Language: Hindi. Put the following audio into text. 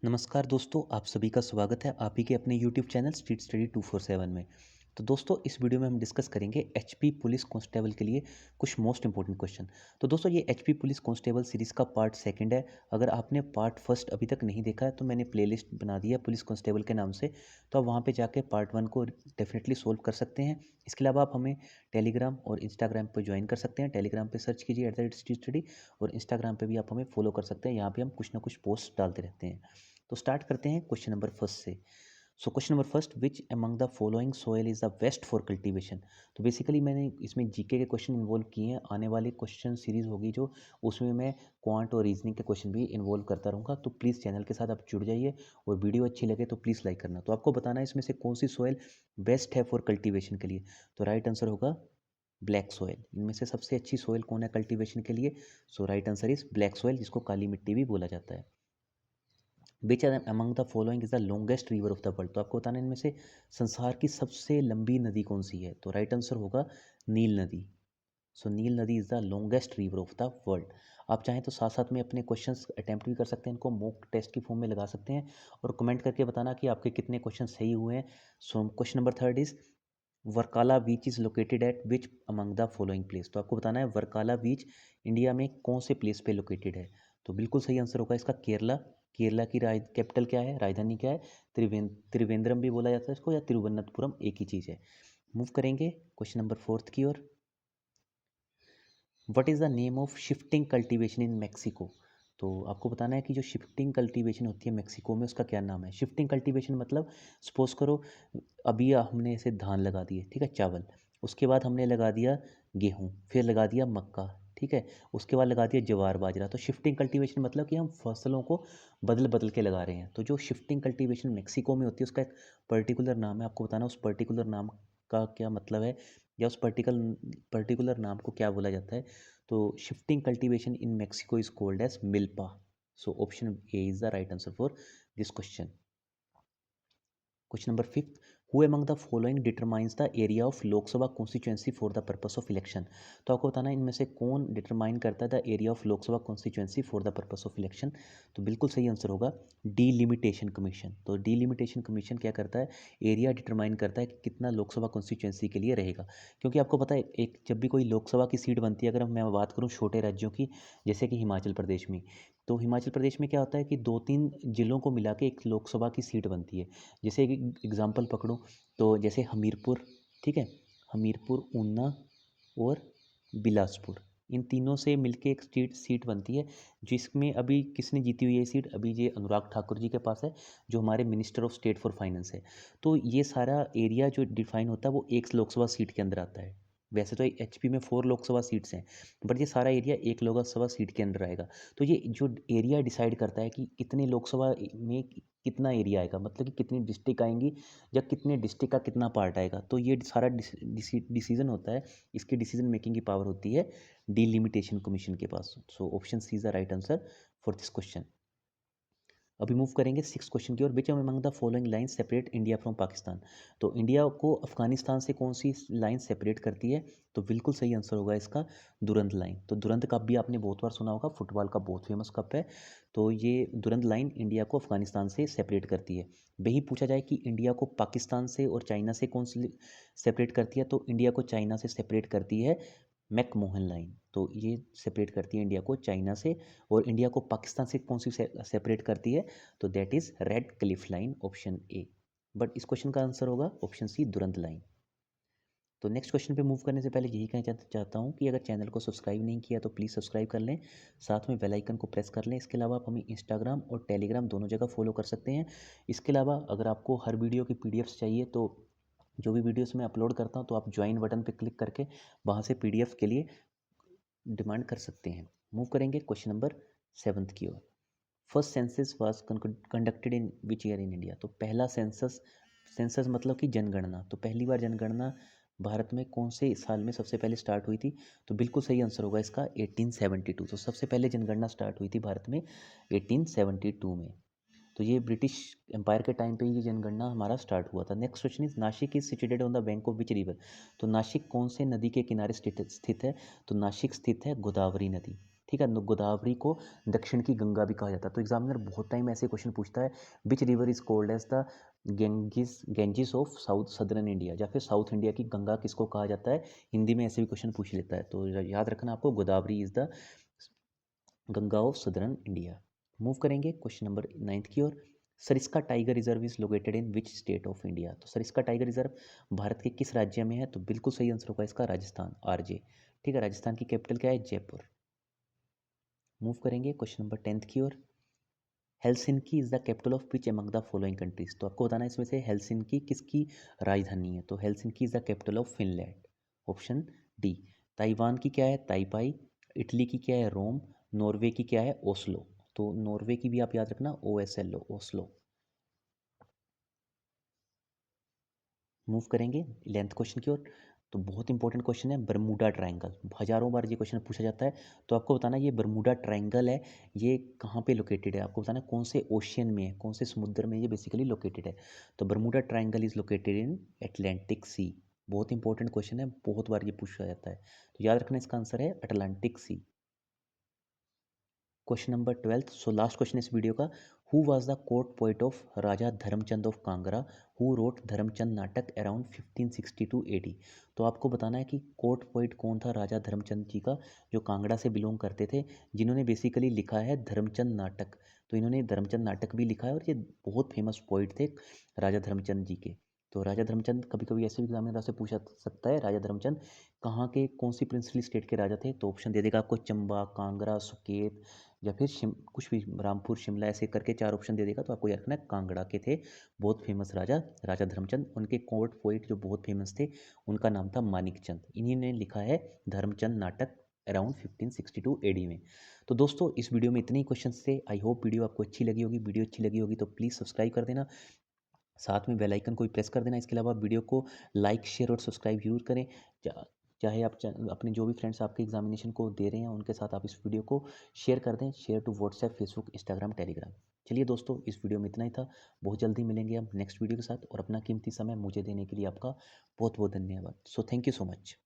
नमस्कार दोस्तों, आप सभी का स्वागत है आप ही के अपने यूट्यूब चैनल स्ट्रीट स्टडी 247 में। तो दोस्तों, इस वीडियो में हम डिस्कस करेंगे एचपी पुलिस कांस्टेबल के लिए कुछ मोस्ट इंपॉर्टेंट क्वेश्चन। तो दोस्तों, ये एचपी पुलिस कांस्टेबल सीरीज़ का पार्ट सेकंड है। अगर आपने पार्ट फर्स्ट अभी तक नहीं देखा है तो मैंने प्लेलिस्ट बना दिया पुलिस कांस्टेबल के नाम से, तो आप वहाँ पर जाके पार्ट वन को डेफिनेटली सोल्व कर सकते हैं। इसके अलावा आप हमें टेलीग्राम और इंस्टाग्राम पर ज्वाइन कर सकते हैं। टेलीग्राम पर सर्च कीजिए @स्ट्रीट स्टडी और इंस्टाग्राम पर भी आप हमें फॉलो कर सकते हैं। यहाँ पर हम कुछ ना कुछ पोस्ट डालते रहते हैं। तो स्टार्ट करते हैं क्वेश्चन नंबर फर्स्ट से। सो question number first, which among the following soil is the best for cultivation. तो बेसिकली मैंने इसमें जीके के क्वेश्चन इन्वॉल्व किए हैं। आने वाले क्वेश्चन सीरीज होगी जो, उसमें मैं क्वांट और रीजनिंग के क्वेश्चन भी इन्वॉल्व करता रहूँगा। तो प्लीज़ चैनल के साथ आप जुड़ जाइए और वीडियो अच्छी लगे तो प्लीज़ लाइक करना। तो आपको बताना है इसमें से कौन सी सोयल बेस्ट है फॉर कल्टीवेशन के लिए। तो राइट आंसर होगा ब्लैक सोयल। इनमें से सबसे अच्छी सोयल कौन है कल्टीवेशन के लिए? So right answer is black soil, जिसको काली मिट्टी भी बोला जाता है। Which among the following is the longest river of the world. तो आपको बताना है इनमें से संसार की सबसे लंबी नदी कौन सी है। तो राइट आंसर होगा नील नदी। सो नील नदी is the longest river of the world. आप चाहें तो साथ साथ में अपने क्वेश्चंस अटैम्प्ट भी कर सकते हैं, इनको मॉक टेस्ट की फॉर्म में लगा सकते हैं और कमेंट करके बताना कि आपके कितने क्वेश्चन सही हुए हैं। So question number third is Varkala beach is located at which among the following place. तो आपको बताना है वर्काला बीच इंडिया में कौन से प्लेस पे लोकेटेड है। तो बिल्कुल सही आंसर होगा इसका केरला। केरला की कैपिटल क्या है, राजधानी क्या है? त्रिवेंद्रम भी बोला जाता है इसको, या तिरुवनंतपुरम, एक ही चीज़ है। मूव करेंगे क्वेश्चन नंबर फोर्थ की ओर। What is the name of shifting cultivation in Mexico. तो आपको बताना है कि जो शिफ्टिंग कल्टीवेशन होती है मैक्सिको में, उसका क्या नाम है। शिफ्टिंग कल्टीवेशन मतलब, सपोज करो अभी हमने ऐसे धान लगा दिए, ठीक है, चावल। उसके बाद हमने लगा दिया गेहूँ, फिर लगा दिया मक्का, ठीक है, उसके बाद लगा दिया ज्वार बाजरा। तो शिफ्टिंग कल्टीवेशन मतलब कि हम फसलों को बदल बदल के लगा रहे हैं। तो जो शिफ्टिंग कल्टीवेशन मैक्सिको में होती है उसका एक पर्टिकुलर नाम है। आपको बताना उस पर्टिकुलर नाम का क्या मतलब है, या उस पर्टिकुलर नाम को क्या बोला जाता है। तो shifting cultivation in Mexico is called as milpa. So option A is the right answer for this question. Question number fifth, who among the following determines the area of Lok Sabha constituency for the purpose of election. तो आपको बताना है इनमें से कौन डिटरमाइन करता है the area of Lok Sabha constituency for the purpose of election. तो बिल्कुल सही आंसर होगा डीलिमिटेशन कमीशन। तो डीलिमिटेशन कमीशन क्या करता है, एरिया डिटरमाइन करता है कि कितना लोकसभा कॉन्स्टिट्यूंसी के लिए रहेगा। क्योंकि आपको पता है, एक जब भी कोई लोकसभा की सीट बनती है, अगर मैं बात करूँ छोटे राज्यों की, जैसे कि हिमाचल प्रदेश में, तो हिमाचल प्रदेश में क्या होता है कि 2-3 जिलों को मिला के एक लोकसभा की सीट बनती है। जैसे एक एग्जांपल पकड़ो, तो जैसे हमीरपुर, ठीक है, हमीरपुर, ऊना और बिलासपुर, इन तीनों से मिलके एक सीट बनती है। जिसमें अभी किसने जीती हुई है सीट, अभी ये अनुराग ठाकुर जी के पास है, जो हमारे minister of state for finance है। तो ये सारा एरिया जो डिफाइन होता है वो एक लोकसभा सीट के अंदर आता है। वैसे तो एचपी में 4 लोकसभा सीट्स हैं, बट ये सारा एरिया एक लोकसभा सीट के अंदर आएगा। तो ये जो एरिया डिसाइड करता है कि कितने लोकसभा में कितना एरिया आएगा, मतलब कि कितनी डिस्ट्रिक्ट आएंगी, या कितने डिस्ट्रिक्ट का कितना पार्ट आएगा। तो ये सारा डिसीजन होता है, इसकी डिसीजन मेकिंग की पावर होती है डीलिमिटेशन कमीशन के पास। So option C is the right answer for this question. अभी मूव करेंगे सिक्स क्वेश्चन की ओर। Which among the following line separate India from Pakistan. तो इंडिया को अफगानिस्तान से कौन सी लाइन सेपरेट करती है। तो बिल्कुल सही आंसर होगा इसका दुरंत लाइन। तो दुरंत कप भी आपने बहुत बार सुना होगा, फुटबॉल का बहुत फेमस कप है। तो ये दुरंत लाइन इंडिया को अफगानिस्तान से सेपरेट करती है। वही पूछा जाए कि इंडिया को पाकिस्तान से और चाइना से कौन सी सेपरेट करती है, तो इंडिया को चाइना से सेपरेट करती है मैकमोहन लाइन। तो ये सेपरेट करती है इंडिया को चाइना से। और इंडिया को पाकिस्तान से कौन सी सेपरेट करती है, तो that is red Cliff line, option A. But इस क्वेश्चन का आंसर होगा ऑप्शन सी, दुरंत लाइन। तो नेक्स्ट क्वेश्चन पे मूव करने से पहले यही कहना चाहता हूँ कि अगर चैनल को सब्सक्राइब नहीं किया तो प्लीज़ सब्सक्राइब कर लें, साथ में बेल आइकन को प्रेस कर लें। इसके अलावा आप हमें इंस्टाग्राम और टेलीग्राम दोनों जगह फॉलो कर सकते हैं। इसके अलावा अगर आपको हर वीडियो की पीडीएफ्स चाहिए, तो जो भी वीडियोस मैं अपलोड करता हूँ, तो आप ज्वाइन बटन पर क्लिक करके वहाँ से पीडीएफ के लिए डिमांड कर सकते हैं। मूव करेंगे क्वेश्चन नंबर सेवन्थ की ओर। First census was conducted in which year in India. तो पहला सेंसस, सेंसस मतलब कि जनगणना, तो पहली बार जनगणना भारत में कौन से साल में सबसे पहले स्टार्ट हुई थी। तो बिल्कुल सही आंसर होगा इसका 1872। तो सबसे पहले जनगणना स्टार्ट हुई थी भारत में 1872 में। तो ये ब्रिटिश एम्पायर के टाइम पे ये जनगणना हमारा स्टार्ट हुआ था। Next question is Nashik is situated on the bank of which river. तो नासिक कौन से नदी के किनारे स्थित है, तो नासिक स्थित है गोदावरी नदी, ठीक है, गोदावरी को दक्षिण की गंगा भी कहा जाता है। तो एग्जामिनर बहुत टाइम ऐसे क्वेश्चन पूछता है, which river is called as the Ganges of south southern India, या फिर साउथ इंडिया की गंगा किसको कहा जाता है। हिंदी में ऐसे भी क्वेश्चन पूछ लेता है, तो याद रखना आपको, Godavari is the Ganga of southern India. Move करेंगे क्वेश्चन नंबर 9 की ओर। Sariska tiger reserve is located in which state of India. तो सरिस्का टाइगर रिजर्व भारत के किस राज्य में है। तो बिल्कुल सही आंसर होगा इसका राजस्थान, आरजे। ठीक है, राजस्थान की कैपिटल क्या है, जयपुर। मूव करेंगे क्वेश्चन नंबर 10 की ओर। Helsinki is the capital of which among the following countries. तो आपको बताना है इसमें से हेलसिंकी किसकी राजधानी है। तो Helsinki is the capital of Finland, option D. Taiwan की क्या है, ताइपाई। इटली की क्या है, रोम। नॉर्वे की क्या है, ओस्लो। तो नॉर्वे की भी आप याद रखना, OSLO, ओस्लो। मूव करेंगे 11th क्वेश्चन की ओर। तो बहुत इंपॉर्टेंट क्वेश्चन है, बरमूडा ट्रायंगल। हजारों बार ये क्वेश्चन पूछा जाता है। तो आपको बताना ये बरमूडा ट्रायंगल है, ये कहाँ पे लोकेटेड है। आपको बताना कौन से ओशियन में है, कौन से समुद्र में ये बेसिकली लोकेटेड है। तो Bermuda triangle is located in Atlantic सी। बहुत इंपॉर्टेंट क्वेश्चन है, बहुत बार ये पूछा जाता है। तो याद रखना इसका आंसर है Atlantic sea. Question number 12, so last question इस वीडियो का। Who was the court poet of Raja Dharamchand of Kangra, who wrote Dharamchand Natak around 1562 AD। तो आपको बताना है कि कोर्ट पोइट कौन था राजा धर्मचंद जी का, जो कांगड़ा से बिलोंग करते थे, जिन्होंने बेसिकली लिखा है धर्मचंद नाटक। तो इन्होंने धर्मचंद नाटक भी लिखा है, और ये बहुत फेमस पोइट थे राजा धर्मचंद जी के। तो राजा धर्मचंद, कभी कभी ऐसे भी एग्जामिनर से पूछा सकता है, राजा धर्मचंद कहाँ के, कौन सी प्रिंसली स्टेट के राजा थे। तो ऑप्शन दे देगा आपको, चंबा, कांगड़ा, सुकेत, या फिर कुछ भी, रामपुर, शिमला, ऐसे करके 4 ऑप्शन दे देगा। तो आपको याद रखना है कांगड़ा के थे बहुत फेमस राजा, राजा धर्मचंद। उनके कोर्ट पोइट जो बहुत फेमस थे, उनका नाम था मानिक चंद। इन्हीं ने लिखा है धर्मचंद नाटक अराउंड 1562 AD में। तो दोस्तों, इस वीडियो में इतने ही क्वेश्चन थे। आई होप वीडियो आपको अच्छी लगी होगी। वीडियो अच्छी लगी होगी तो प्लीज़ सब्सक्राइब कर देना, साथ में बेल आइकन को भी प्रेस कर देना। इसके अलावा वीडियो को लाइक, शेयर और सब्सक्राइब जरूर करें। चाहे आप अपने जो भी फ्रेंड्स आपके एग्जामिनेशन को दे रहे हैं, उनके साथ आप इस वीडियो को शेयर कर दें। Share to WhatsApp, Facebook, Instagram, Telegram. चलिए दोस्तों, इस वीडियो में इतना ही था। बहुत जल्दी मिलेंगे हम नेक्स्ट वीडियो के साथ, और अपना कीमती समय मुझे देने के लिए आपका बहुत बहुत धन्यवाद। So thank you so much.